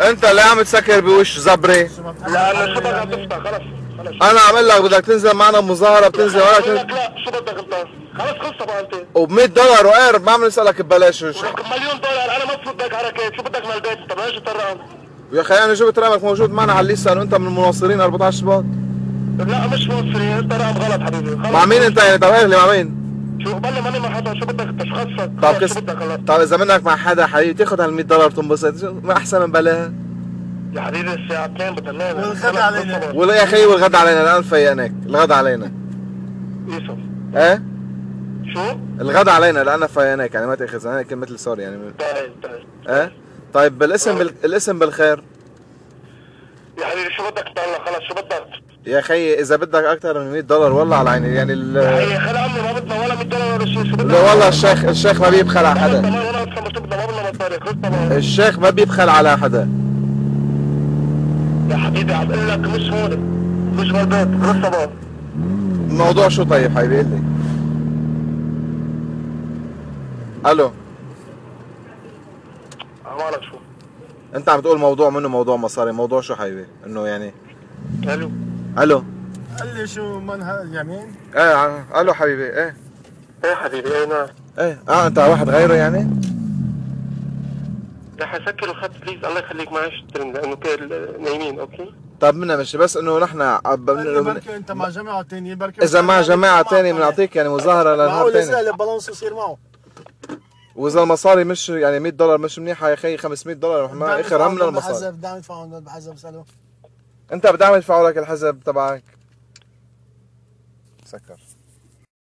انت اللي عم تسكر بوش زبري. لا انا شو بدك عم تفتح خلص. انا عامل لك بدك تنزل معنا مظاهره بتنزل ولا لك لا شو بدك انت خلص خلص بقى انت وب$100 وقارب ما عم نسالك ببلاش. $1,000,000 انا ما بفوت حركات. شو بدك من البيت انت ماشي ترى. يا اخي انا جبت رقمك موجود معنا على الليسته انه انت من المناصرين 14 شباط. لا مش مصري انت رقم غلط حبيبي. مع مين انت يعني؟ طب لي مع مين؟ شو قبل ماني مع حدا. شو بدك انت شو خصك؟ طب شو بدك هلا؟ طب اذا منك مع حدا حبيبي تاخذ هال$100 تنبسط ما احسن من بلاها. يا حبيبي الساعة 2 بتنام والغدا علينا. ولا يا اخي والغدا علينا الان فيانك الغدا علينا. يوسف ايه؟ شو؟ الغدا علينا لأنا فيانك يعني ما تاخذ انا كلمة مثل سوري يعني. طيب ايه؟ طيب الاسم بالخير. يا حبيبي شو بدك تطلع خلص شو بدك؟ يا اخي اذا بدك اكثر من $100 والله على عيني يعني يا خلي عمي ما بدنا ولا $100 ولا شيء. شو بدك؟ لا والله الشيخ ما بيبخل على حدا. الشيخ ما بيبخل على حدا. يا حبيبي عم اقول لك مش هون مش بالبيت لسه بقى. الموضوع شو طيب حبيبي قل لي. الو عمالك شو؟ انت عم تقول موضوع منه موضوع مصاري. موضوع شو حبيبي؟ انه يعني الو الو قال لي شو منها يمين؟ ايه الو حبيبي. ايه ايه حبيبي ايه نعم. ايه انت واحد غيره يعني؟ رح اسكر الخط بليز الله يخليك معلش ترن لانه نايمين اوكي؟ طب منا مش بس انه نحن بركي انت مع جماعه ثانيه بركي اذا مع جماعه ثانيه بنعطيك يعني مظاهره لنهار معقول ثاني. سهل البالانس يصير معه. واذا المصاري مش يعني $100 مش منيحه يا اخي. $500 ما اخر همنا المصاري. بدهم يدفعوا بحزب اساله. انت بدعم يدفعوا لك الحزب تبعك. سكر.